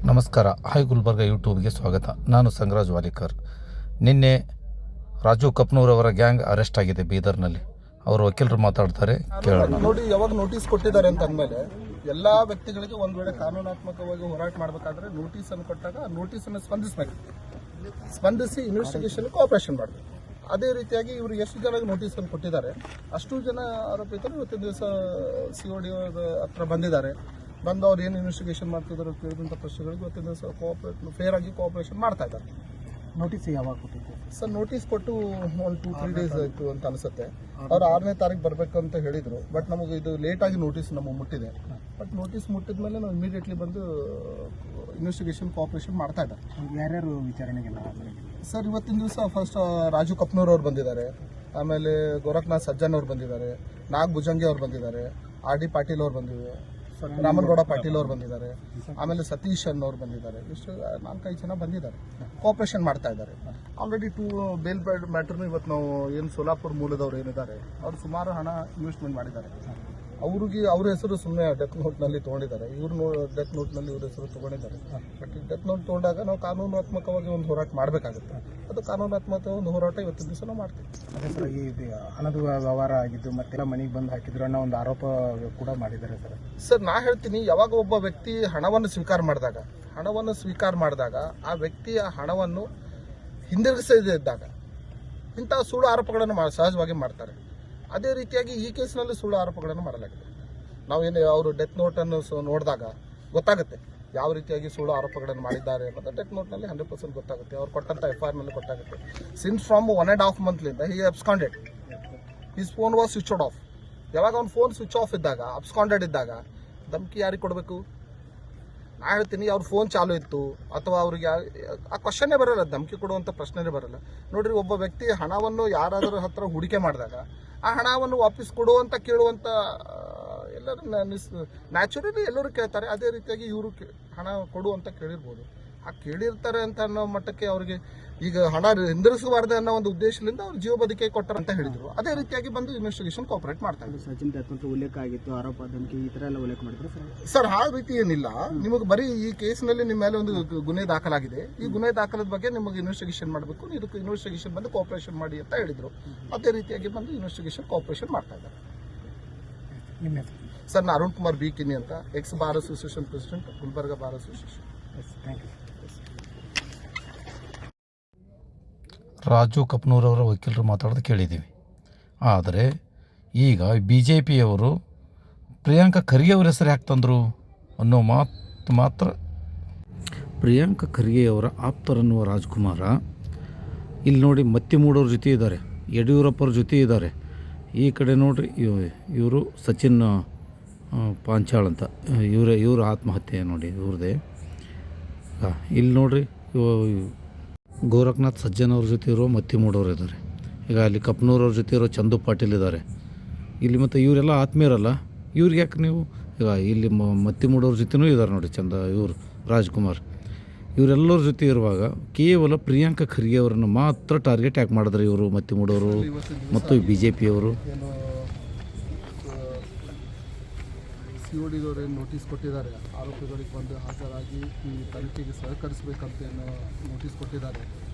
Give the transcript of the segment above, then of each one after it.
ನಮಸ್ಕಾರ. ಹಾಯ್ ಗುಲ್ಬರ್ಗ ಯೂಟ್ಯೂಬ್ಗೆ ಸ್ವಾಗತ. ನಾನು ಸಂಗರಾಜ್ ವಾಲಿಕರ್. ನಿನ್ನೆ ರಾಜು ಕಪ್ನೂರ್ ಅವರ ಗ್ಯಾಂಗ್ ಅರೆಸ್ಟ್ ಆಗಿದೆ ಬೀದರ್ನಲ್ಲಿ. ಅವರು ವಕೀಲರು ಮಾತಾಡ್ತಾರೆ, ಕೇಳೋಣ. ನೋಡಿ, ಯಾವಾಗ ನೋಟಿಸ್ ಕೊಟ್ಟಿದ್ದಾರೆ ಅಂತ ಅಂದಮೇಲೆ ಎಲ್ಲಾ ವ್ಯಕ್ತಿಗಳಿಗೆ ಒಂದ್ ವೇಳೆ ಕಾನೂನಾತ್ಮಕವಾಗಿ ಹೋರಾಟ ಮಾಡಬೇಕಾದ್ರೆ ನೋಟಿಸ್ ಅನ್ನು ಕೊಟ್ಟಾಗ ನೋಟಿಸ್ ಅನ್ನು ಸ್ಪಂದಿಸಿ ಇನ್ವೆಸ್ಟಿಗೇಷನ್ ಕೋಆಪರೇಷನ್ ಮಾಡಬೇಕು. ಅದೇ ರೀತಿಯಾಗಿ ಇವರು ಎಷ್ಟು ಜನಕ್ಕೆ ನೋಟಿಸ್ ಅನ್ನು ಕೊಟ್ಟಿದ್ದಾರೆ ಅಷ್ಟು ಜನ ಆರೋಪಿತರು ಇವತ್ತಿನ ದಿವಸ COD ಹತ್ರ ಬಂದಿದ್ದಾರೆ. ಬಂದು ಅವ್ರು ಏನು ಇನ್ವೆಸ್ಟಿಗೇಷನ್ ಮಾಡ್ತಿದ್ದಾರೆ ಕೇಳಿದಂಥ ಪ್ರಶ್ನೆಗಳಿಗೆ ಇವತ್ತಿನ ದಿವಸ ಫೇರ್ ಆಗಿ ಕೋಆಪರೇಷನ್ ಮಾಡ್ತಾ ಇದ್ದಾರೆ. ನೋಟಿಸ್ ಯಾವಾಗ ಕೊಟ್ಟಿತ್ತು ಸರ್? ನೋಟಿಸ್ ಕೊಟ್ಟು ಒಂದು 2-3 ಡೇಸ್ ಆಯಿತು ಅಂತ ಅನಿಸುತ್ತೆ. ಅವ್ರು 6ನೇ ತಾರೀಕು ಬರಬೇಕು ಅಂತ ಹೇಳಿದರು. ಬಟ್ ನಮಗೆ ಇದು ಲೇಟಾಗಿ ನೋಟಿಸ್ ನಮಗೆ ಮುಟ್ಟಿದೆ. ಬಟ್ ನೋಟಿಸ್ ಮುಟ್ಟಿದ ಮೇಲೆ ನಾವು ಇಮಿಡಿಯೇಟ್ಲಿ ಬಂದು ಇನ್ವೆಸ್ಟಿಗೇಷನ್ ಕೋಆಪರೇಷನ್ ಮಾಡ್ತಾ ಇದ್ದಾರೆ. ಯಾರ್ಯಾರು ವಿಚಾರಣೆಗೆಲ್ಲ ಸರ್? ಇವತ್ತಿನ ದಿವಸ ಫಸ್ಟ್ ರಾಜು ಕಪ್ನೂರ್ ಅವ್ರು ಬಂದಿದ್ದಾರೆ, ಆಮೇಲೆ ಗೋರಖ್ನಾಥ್ ಸಜ್ಜನ್ ಅವ್ರು ಬಂದಿದ್ದಾರೆ, ನಾಗ್ ಭುಜಂಗಿ ಅವ್ರು ಬಂದಿದ್ದಾರೆ, RD ಪಾಟೀಲ್ ಅವ್ರು ಬಂದಿದ್ದಾರೆ, ರಾಮನಗೌಡ ಪಾಟೀಲ್ ಅವ್ರು ಬಂದಿದ್ದಾರೆ, ಆಮೇಲೆ ಸತೀಶ್ ಅನ್ನೋರು ಬಂದಿದ್ದಾರೆ. ಇಷ್ಟು 4-5 ಜನ ಬಂದಿದ್ದಾರೆ, ಕೋಆಪರೇಷನ್ ಮಾಡ್ತಾ ಇದ್ದಾರೆ. ಆಲ್ರೆಡಿ ಬೇಲ್ ಮ್ಯಾಟರ್ನು ಇವತ್ತು ನಾವು ಏನು ಸೋಲಾಪುರ ಮೂಲದವ್ರು ಏನಿದ್ದಾರೆ ಅವ್ರು ಸುಮಾರು ಹಣ ಇನ್ವೆಸ್ಟ್ಮೆಂಟ್ ಮಾಡಿದ್ದಾರೆ. ಅವ್ರ ಹೆಸರು ಸುಮ್ಮನೆ ಡೆತ್ ನೋಟ್ನಲ್ಲಿ ತೊಗೊಂಡಿದ್ದಾರೆ. ಡೆತ್ ನೋಟ್ನಲ್ಲಿ ಇವ್ರ ಹೆಸರು ತೊಗೊಂಡಿದ್ದಾರೆ. ಬಟ್ ಈ ಡೆತ್ ನೋಟ್ ತೊಗೊಂಡಾಗ ನಾವು ಕಾನೂನಾತ್ಮಕವಾಗಿ ಒಂದು ಹೋರಾಟ ಮಾಡಬೇಕಾಗುತ್ತೆ. ಅದು ಕಾನೂನಾತ್ಮಕ ಒಂದು ಹೋರಾಟ ಇವತ್ತಿನ ದಿವಸ ನಾವು ಮಾಡ್ತೀವಿ. ಅದೇ ಸರ್, ಈ ಹಣದ ವ್ಯವಹಾರ ಆಗಿದ್ದು ಮತ್ತೆ ಮನೆಗೆ ಬಂದು ಹಾಕಿದ್ರು ಅನ್ನೋ ಒಂದು ಆರೋಪ ಕೂಡ ಮಾಡಿದ್ದಾರೆ ಸರ್. ನಾ ಹೇಳ್ತೀನಿ, ಯಾವಾಗ ಒಬ್ಬ ವ್ಯಕ್ತಿ ಹಣವನ್ನು ಸ್ವೀಕಾರ ಮಾಡಿದಾಗ ಆ ವ್ಯಕ್ತಿಯ ಹಣವನ್ನು ಹಿಂದಿರುಗಿಸದಿದ್ದಾಗ ಇಂತಹ ಸುಳ್ಳು ಆರೋಪಗಳನ್ನು ಸಹಜವಾಗಿ ಮಾಡ್ತಾರೆ. ಅದೇ ರೀತಿಯಾಗಿ ಈ ಕೇಸಿನಲ್ಲಿ ಸುಳ್ಳು ಆರೋಪಗಳನ್ನು ಮಾಡಲಾಗಿದೆ. ನಾವೇನು ಅವರು ಡೆತ್ ನೋಟನ್ನು ನೋಡಿದಾಗ ಗೊತ್ತಾಗುತ್ತೆ ಯಾವ ರೀತಿಯಾಗಿ ಸುಳ್ಳು ಆರೋಪಗಳನ್ನು ಮಾಡಿದ್ದಾರೆ ಅನ್ನೋದು ಡೆತ್ ನೋಟ್ನಲ್ಲಿ 100% ಗೊತ್ತಾಗುತ್ತೆ. ಅವ್ರು ಕೊಟ್ಟಂಥ FIR ಗೊತ್ತಾಗುತ್ತೆ. ಸಿನ್ಸ್ ಫ್ರಮ್ 1.5 ಮಂತ್ಲಿಂದ he absconded. His phone was switched off. ಯಾವಾಗ ಅವ್ನ ಫೋನ್ ಸ್ವಿಚ್ ಆಫ್ ಇದ್ದಾಗ, ಅಬ್ಸ್ಕಾಂಡೆಡ್ ಇದ್ದಾಗ ಧಮಕಿ ಯಾರಿಗೆ ಕೊಡಬೇಕು? ನಾ ಹೇಳ್ತೀನಿ, ಅವ್ರ ಫೋನ್ ಚಾಲು ಇತ್ತು ಅಥವಾ ಅವ್ರಿಗೆ ಆ ಕ್ವಶನ್ನೇ ಬರಲ್ಲ, ಧಮಕಿ ಕೊಡುವಂಥ ಪ್ರಶ್ನೆನೇ ಬರಲ್ಲ. ನೋಡ್ರಿ, ಒಬ್ಬ ವ್ಯಕ್ತಿ ಹಣವನ್ನು ಯಾರಾದರೂ ಹತ್ರ ಹೂಡಿಕೆ ಮಾಡಿದಾಗ ಆ ಹಣವನ್ನು ವಾಪಸ್ ಕೊಡುವಂತ ಕೇಳುವಂಥ ಎಲ್ಲರೂ ನ್ಯಾಚುರಲಿ ಎಲ್ಲರೂ ಕೇಳ್ತಾರೆ. ಅದೇ ರೀತಿಯಾಗಿ ಇವರು ಹಣ ಕೊಡು ಅಂತ ಕೇಳಿರ್ಬೋದು. ಆ ಕೇಳಿರ್ತಾರೆ ಅಂತ ಅನ್ನೋ ಮಟ್ಟಕ್ಕೆ ಅವ್ರಿಗೆ ಈಗ ಹಣ ಹಿಂದಿರಿಸಬಾರ್ದು ಅನ್ನೋ ಒಂದು ಉದ್ದೇಶದಿಂದ ಅವ್ರು ಜೀವ ಬದುಕಿ ಕೊಟ್ಟರು ಅಂತ ಹೇಳಿದ್ರು. ಅದೇ ರೀತಿಯಾಗಿ ಬಂದು ಇನ್ವೆಸ್ಟಿಗೇಷನ್ ಕೋಆಪರೇಟ್ ಮಾಡ್ತಾರೆ. ಸಚಿನ್ ಡೆತ್ ಉಲ್ಲೇಖ ಆಗಿತ್ತು, ಆರೋಪ ಧಮಕಿ ಈ ಥರ ಎಲ್ಲ ಉಲ್ಲೇಖ ಮಾಡಿದ್ರು ಸರ್. ಆ ರೀತಿ ಏನಿಲ್ಲ. ನಿಮಗೆ ಬರೀ ಈ ಕೇಸ್ನಲ್ಲಿ ನಿಮ್ಮ ಮೇಲೆ ಒಂದು ಗುನೆ ದಾಖಲಾಗಿದೆ. ಈ ಗುನೆ ದಾಖಲಾದ ಬಗ್ಗೆ ನಿಮಗೆ ಇನ್ವೆಸ್ಟಿಗೇಷನ್ ಮಾಡಬೇಕು, ಇದಕ್ಕೆ ಇನ್ವೆಸ್ಟಿಗೇಷನ್ ಬಂದು ಕೋಆಪರೇಷನ್ ಮಾಡಿ ಅಂತ ಹೇಳಿದ್ರು. ಅದೇ ರೀತಿಯಾಗಿ ಬಂದು ಇನ್ವೆಸ್ಟಿಗೇಷನ್ ಕೋಆಪರೇಷನ್ ಮಾಡ್ತಾ ಇದ್ದಾರೆ. ಸರ್, ನಾನು ಅರುಣ್ ಕುಮಾರ್ B. ಕಿನ್ನಿ ಅಂತ, ex bar association president, Gulbarga bar association. Thank you. Raju Kapnur ಅವರ ವಕೀಲರು ಮಾತಾಡೋದು ಕೇಳಿದ್ದೀವಿ. ಆದರೆ ಈಗ BJPಯವರು ಪ್ರಿಯಾಂಕಾ ಖರ್ಗೆ ಅವರ ಹೆಸರು ಯಾಕೆ ತಂದರು ಅನ್ನೋ ಮಾತ್ರ ಪ್ರಿಯಾಂಕಾ ಖರ್ಗೆಯವರ ಆಪ್ತರನ್ನುವ ರಾಜ್ಕುಮಾರ ಇಲ್ಲಿ ನೋಡಿ ಮತ್ತಿಮೂಡೋರ ಜೊತೆ ಇದ್ದಾರೆ, ಯಡಿಯೂರಪ್ಪರ ಜೊತೆ ಇದ್ದಾರೆ. ಈ ಕಡೆ ನೋಡ್ರಿ, ಇವರು ಸಚಿನ್ ಪಾಂಚಾಳ್ ಅಂತ, ಇವರು ಆತ್ಮಹತ್ಯೆ ನೋಡಿ ಇವ್ರದೇ. ಇಲ್ಲಿ ನೋಡ್ರಿ, ಗೋರಖ್ನಾಥ್ ಸಜ್ಜನ್ ಅವ್ರ ಜೊತೆ ಇರೋ ಮತ್ತಿಮೂಡೋರು ಇದ್ದಾರೆ. ಈಗ ಅಲ್ಲಿ ಕಪ್ನೂರವ್ರ ಜೊತೆ ಇರೋ ಚಂದು ಪಾಟೀಲ್ ಇದ್ದಾರೆ ಇಲ್ಲಿ. ಮತ್ತು ಇವರೆಲ್ಲ ಆತ್ಮೀಯರಲ್ಲ, ಇವ್ರಿಗೆ ಯಾಕೆ ನೀವು ಈಗ ಇಲ್ಲಿ ಮತ್ತಿಮೂಡೋರ ಜೊತೆನೂ ಇದ್ದಾರೆ ನೋಡಿ, ಇವರು ರಾಜ್ಕುಮಾರ್. ಇವರೆಲ್ಲರ ಜೊತೆ ಇರುವಾಗ ಕೇವಲ ಪ್ರಿಯಾಂಕಾ ಖರ್ಗೆ ಅವರನ್ನು ಮಾತ್ರ ಟಾರ್ಗೆಟ್ ಯಾಕೆ ಮಾಡಿದ್ರೆ ಇವರು ಮತ್ತಿಮೂಡೋರು ಮತ್ತು BJPಯವರು? CODದವರು ಏನು ನೋಟಿಸ್ ಕೊಟ್ಟಿದ್ದಾರೆ, ಆರೋಪಿಗಳಿಗೆ ಬಂದು ಹಾಜರಾಗಿ ಈ ತನಿಖೆಗೆ ಸಹಕರಿಸಬೇಕಂತ ಏನು ನೋಟಿಸ್ ಕೊಟ್ಟಿದ್ದಾರೆ.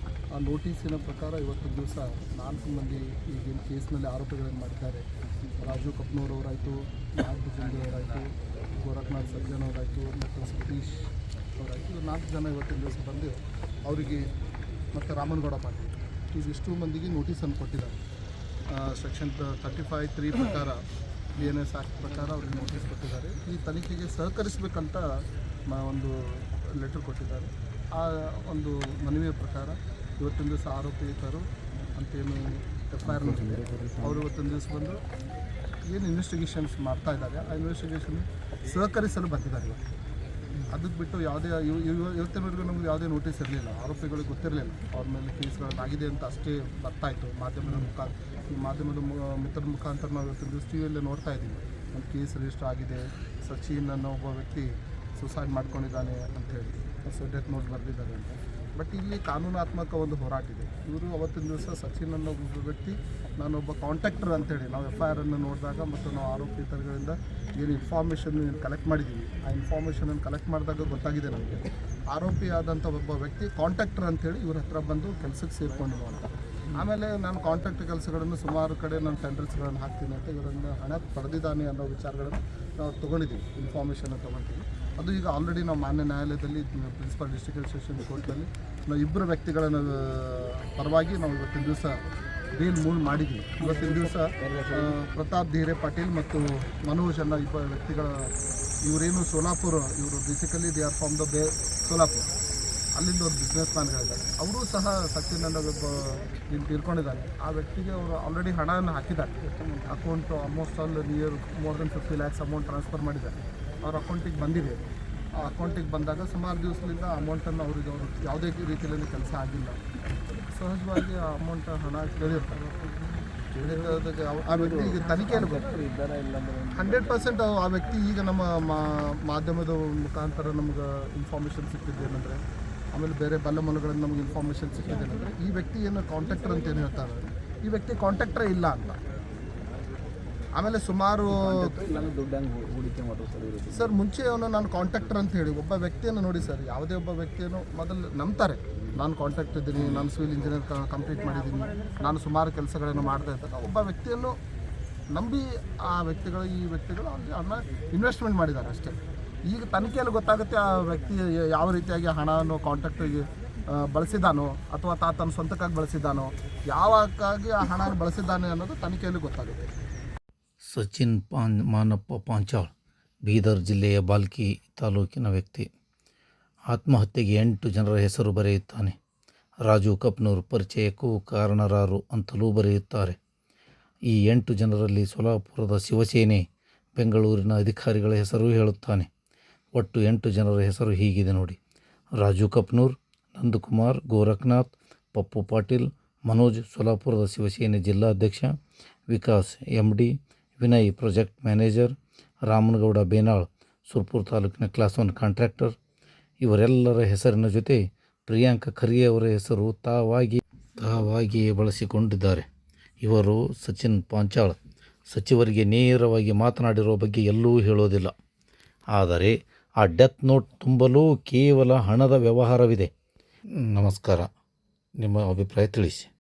ಆ ನೋಟಿಸಿನ ಪ್ರಕಾರ ಇವತ್ತಿನ ದಿವಸ 4 ಮಂದಿ ಈಗಿನ ಕೇಸ್ನಲ್ಲಿ ಆರೋಪಿಗಳನ್ನು ಮಾಡಿದ್ದಾರೆ. ರಾಜು ಕಪ್ನೂರ್ ಅವರಾಯಿತು, ನಾಗ್ ಭುಜಂಗಿ ಅವರಾಯಿತು, ಗೋರಖ್ನಾಥ್ ಸಜ್ಜನ್ ಅವರಾಯಿತು ಮತ್ತು ಸತೀಶ್ ಅವರಾಯಿತು. 4 ಜನ ಇವತ್ತಿನ ದಿವಸ ಬಂದು ಅವರಿಗೆ ಮತ್ತು ರಾಮನಗೌಡ ಪಾಟೀಲ್ ಇದಿಷ್ಟು ಮಂದಿಗೆ ನೋಟಿಸನ್ನು ಕೊಟ್ಟಿದ್ದಾರೆ. ಸೆಕ್ಷನ್ 35(3) ಪ್ರಕಾರ BNS ಆ್ಯಕ್ಟ್ ಪ್ರಕಾರ ಅವ್ರಿಗೆ ನೋಟಿಸ್ ಕೊಟ್ಟಿದ್ದಾರೆ. ಈ ತನಿಖೆಗೆ ಸಹಕರಿಸಬೇಕಂತ ಒಂದು ಲೆಟರ್ ಕೊಟ್ಟಿದ್ದಾರೆ. ಆ ಒಂದು ಮನವಿಯ ಪ್ರಕಾರ ಇವತ್ತಿನ ದಿವಸ ಆರೋಪಿತರು ಅಂತೇನು FIR ಅವರು ಇವತ್ತಿನ ದಿವಸ ಬಂದು ಏನು ಇನ್ವೆಸ್ಟಿಗೇಷನ್ಸ್ ಮಾಡ್ತಾ ಇದ್ದಾರೆ ಆ ಇನ್ವೆಸ್ಟಿಗೇಷನ್ ಸಹಕರಿಸಲು ಬಂದಿದ್ದಾರೆ. ಅದಕ್ಕೆ ಬಿಟ್ಟು ಯಾವುದೇ ಇವತ್ತಿನವರೆಗೂ ನಮಗೆ ಯಾವುದೇ ನೋಟಿಸ್ ಇರಲಿಲ್ಲ, ಆರೋಪಿಗಳಿಗೆ ಗೊತ್ತಿರಲಿಲ್ಲ ಅವ್ರ ಮೇಲೆ ಕೇಸ್ಗಳಾಗಿದೆ ಅಂತ ಅಷ್ಟೇ ಬರ್ತಾಯಿತ್ತು ಮಾಧ್ಯಮದ ಮಿತ್ರರ ಮುಖಾಂತರ. ನಾವು ಇವತ್ತಿನ ದಿವಸ TVಯಲ್ಲೇ ನೋಡ್ತಾ ಇದ್ದೀವಿ, ಒಂದು ಕೇಸ್ ರಿಜಿಸ್ಟರ್ ಆಗಿದೆ, ಸಚಿನ್ ಅನ್ನೋ ಒಬ್ಬ ವ್ಯಕ್ತಿ ಸುಸೈಡ್ ಮಾಡ್ಕೊಂಡಿದ್ದಾನೆ ಅಂಥೇಳಿ ಡೆತ್ ನೋಟ್ ಬರೆದಿದ್ದಾರೆ ಅಂತ. ಬಟ್ ಇಲ್ಲಿ ಕಾನೂನಾತ್ಮಕ ಒಂದು ಹೋರಾಟ ಇದೆ. ಇವರು ಅವತ್ತಿನ ದಿವಸ ಸಚಿನ್ ಅನ್ನೋ ಒಬ್ಬ ವ್ಯಕ್ತಿ ನಾನೊಬ್ಬ ಕಾಂಟ್ಯಾಕ್ಟರ್ ಅಂತೇಳಿ ನಾವು FIR ನೋಡಿದಾಗ ಮತ್ತು ನಾವು ಆರೋಪಿತರುಗಳಿಂದ ಏನು ಇನ್ಫಾರ್ಮೇಷನ್ ಕಲೆಕ್ಟ್ ಮಾಡಿದ್ದೀವಿ, ಆ ಇನ್ಫಾರ್ಮೇಷನನ್ನು ಕಲೆಕ್ಟ್ ಮಾಡಿದಾಗ ಗೊತ್ತಾಗಿದೆ ನಮಗೆ ಆರೋಪಿ ಆದಂಥ ಒಬ್ಬ ವ್ಯಕ್ತಿ ಕಾಂಟ್ರಾಕ್ಟರ್ ಅಂತೇಳಿ ಇವ್ರ ಹತ್ರ ಬಂದು ಕೆಲಸಕ್ಕೆ ಸೇರಿಕೊಂಡಿರೋ ಅಂತ. ಆಮೇಲೆ ನಾನು ಕಾಂಟ್ರಾಕ್ಟ್ ಕೆಲಸಗಳನ್ನು ಸುಮಾರು ಕಡೆ ನಾನು ಟೆಂಡರ್ಸ್ಗಳನ್ನು ಹಾಕ್ತೀನಿ ಅಂತ ಇವರನ್ನು ಹಣ ಪಡೆದಿದ್ದಾನೆ ಅನ್ನೋ ವಿಚಾರಗಳನ್ನು ನಾವು ತೊಗೊಂಡಿದ್ದೀವಿ, ಇನ್ಫಾರ್ಮೇಷನ್ನ ತೊಗೊಳ್ತೀವಿ. ಅದು ಈಗ ಆಲ್ರೆಡಿ ನಾವು ಮಾನ್ಯ ನ್ಯಾಯಾಲಯದಲ್ಲಿ ಪ್ರಿನ್ಸಿಪಲ್ ಡಿಸ್ಟ್ರಿಕ್ಟ್ ಸೆಷನ್ ಕೋರ್ಟ್ನಲ್ಲಿ ನಾವು ಇಬ್ಬರು ವ್ಯಕ್ತಿಗಳನ್ನು ಪರವಾಗಿ ನಾವು ಇವತ್ತಿನ ದಿವಸ ಬೇಲ್ ಮೂವ್ ಮಾಡಿದ್ವಿ. ಇವತ್ತಿನ ದಿವಸ ಪ್ರತಾಪ್ ಧೀರೆ ಪಾಟೀಲ್ ಮತ್ತು ಮನೋಜ್ ಅನ್ನೋ ಇಬ್ಬರು ವ್ಯಕ್ತಿಗಳ ಇವರೇನು ಸೋಲಾಪುರ, ಇವರು basically they are from the Solapur, ಅಲ್ಲಿಂದ ಒಂದು ಬಿಸ್ನೆಸ್ ಮ್ಯಾನ್ಗಳಿದ್ದಾರೆ. ಅವರು ಸಹ ಸಚಿನ್ ಅನ್ನೋ ಒಬ್ಬ ಇಲ್ಲಿ ತೀರ್ಕೊಂಡಿದ್ದಾರೆ. ಆ ವ್ಯಕ್ತಿಗೆ ಅವರು ಆಲ್ರೆಡಿ ಹಣವನ್ನು ಹಾಕಿದ್ದಾರೆ. Account almost all more than 50 lakhs amount transfer ಮಾಡಿದ್ದಾರೆ. ಅವ್ರ ಅಕೌಂಟಿಗೆ ಬಂದಿದೆ. ಆ ಅಕೌಂಟಿಗೆ ಬಂದಾಗ ಸುಮಾರು ದಿವಸದಿಂದ ಅಮೌಂಟನ್ನು ಅವರು ಯಾವುದೇ ರೀತಿಯಲ್ಲಿ ಕೆಲಸ ಆಗಿಲ್ಲ. ಸಹಜವಾಗಿ ಆ ಅಮೌಂಟ್ ಹಣ ಕೇಳಿರ್ತಾರೆ. ಕೇಳಿರೋದಕ್ಕೆ ಆ ವ್ಯಕ್ತಿಗೆ ತನಿಖೆಯಲ್ಲಿ 100% ಆ ವ್ಯಕ್ತಿ ಈಗ ನಮ್ಮ ಮಾಧ್ಯಮದ ಮುಖಾಂತರ ನಮ್ಗೆ ಇನ್ಫಾರ್ಮೇಷನ್ ಸಿಕ್ಕಿದ್ದೇನೆಂದರೆ, ಆಮೇಲೆ ಬೇರೆ ಬಲ್ಲಮೂಲಗಳಲ್ಲಿ ನಮಗೆ ಇನ್ಫಾರ್ಮೇಷನ್ ಸಿಕ್ಕಿದ್ದೇನೆಂದರೆ, ಈ ವ್ಯಕ್ತಿ ಏನು ಕಾಂಟ್ರಾಕ್ಟರ್ ಅಂತ ಏನು ಹೇಳ್ತಾರೆ, ಈ ವ್ಯಕ್ತಿ ಕಾಂಟ್ರಾಕ್ಟರೇ ಇಲ್ಲ ಅಂತ. ಆಮೇಲೆ ಸುಮಾರು ಸರ್ ಮುಂಚೆ ಅವನು ನಾನು ಕಾಂಟ್ರಾಕ್ಟರ್ ಅಂತ ಹೇಳಿ ಒಬ್ಬ ವ್ಯಕ್ತಿಯನ್ನು ನೋಡಿ ಸರ್, ಯಾವುದೇ ಒಬ್ಬ ವ್ಯಕ್ತಿಯನ್ನು ಮೊದಲು ನಂಬ್ತಾರೆ, ನಾನು ಕಾಂಟ್ರಾಕ್ಟ್ ಇದ್ದೀನಿ, ನಾನು ಸಿವಿಲ್ ಇಂಜಿನಿಯರ್ ಕಂಪ್ಲೀಟ್ ಮಾಡಿದ್ದೀನಿ, ನಾನು ಸುಮಾರು ಕೆಲಸಗಳನ್ನು ಮಾಡ್ತಾ ಇರ್ತಾರೆ. ಒಬ್ಬ ವ್ಯಕ್ತಿಯನ್ನು ನಂಬಿ ಈ ವ್ಯಕ್ತಿಗಳು ಅವ್ರಿಗೆ ಹಣ ಇನ್ವೆಸ್ಟ್ಮೆಂಟ್ ಮಾಡಿದ್ದಾರೆ ಅಷ್ಟೇ. ಈಗ ತನಿಖೆಯಲ್ಲಿ ಗೊತ್ತಾಗುತ್ತೆ ಆ ವ್ಯಕ್ತಿ ಯಾವ ರೀತಿಯಾಗಿ ಹಣವನ್ನು ಕಾಂಟ್ರಾಕ್ಟಿಗೆ ಬಳಸಿದ್ದಾನೋ ಅಥವಾ ತನ್ನ ಸ್ವಂತಕ್ಕಾಗಿ ಬಳಸಿದ್ದಾನೋ, ಯಾವಕ್ಕಾಗಿ ಆ ಹಣ ಬಳಸಿದ್ದಾನೆ ಅನ್ನೋದು ತನಿಖೆಯಲ್ಲಿ ಗೊತ್ತಾಗುತ್ತೆ. ಸಚಿನ್ ಮಾನಪ್ಪ ಪಾಂಚಾಳ್, ಬೀದರ್ ಜಿಲ್ಲೆಯ ಬಾಲ್ಕಿ ತಾಲೂಕಿನ ವ್ಯಕ್ತಿ. ಆತ್ಮಹತ್ಯೆಗೆ 8 ಜನರ ಹೆಸರು ಬರೆಯುತ್ತಾನೆ. ರಾಜು ಕಪ್ನೂರ್ ಪರಿಚಯಕ್ಕೂ ಕಾರಣರಾರು ಅಂತಲೂ ಬರೆಯುತ್ತಾರೆ. ಈ 8 ಜನರಲ್ಲಿ ಸೊಲಾಪುರದ ಶಿವಸೇನೆ, ಬೆಂಗಳೂರಿನ ಅಧಿಕಾರಿಗಳ ಹೆಸರು ಹೇಳುತ್ತಾನೆ. ಒಟ್ಟು 8 ಜನರ ಹೆಸರು ಹೀಗಿದೆ ನೋಡಿ: ರಾಜು ಕಪ್ನೂರ್, ನಂದಕುಮಾರ್, ಗೋರಖ್ನಾಥ್, ಪಪ್ಪು ಪಾಟೀಲ್, ಮನೋಜ್ ಸೊಲಾಪುರದ ಶಿವಸೇನೆ ಜಿಲ್ಲಾಧ್ಯಕ್ಷ, Vikas MD, Vinay project manager, Ramanagouda Benal Surpur ತಾಲೂಕಿನ ಕ್ಲಾಸ್ 1 ಕಾಂಟ್ರಾಕ್ಟರ್. ಇವರೆಲ್ಲರ ಹೆಸರಿನ ಜೊತೆ ಪ್ರಿಯಾಂಕ ಖರ್ಗೆ ಅವರ ಹೆಸರು ತಾವಾಗಿಯೇ ಬಳಸಿಕೊಂಡಿದ್ದಾರೆ. ಇವರು ಸಚಿನ್ ಪಾಂಚಾಳ್ ಸಚಿವರಿಗೆ ನೇರವಾಗಿ ಮಾತನಾಡಿರೋ ಬಗ್ಗೆ ಎಲ್ಲೂ ಹೇಳೋದಿಲ್ಲ. ಆದರೆ ಆ ಡೆತ್ ನೋಟ್ ತುಂಬಲು ಕೇವಲ ಹಣದ ವ್ಯವಹಾರವಿದೆ. ನಮಸ್ಕಾರ, ನಿಮ್ಮ ಅಭಿಪ್ರಾಯ ತಿಳಿಸಿ.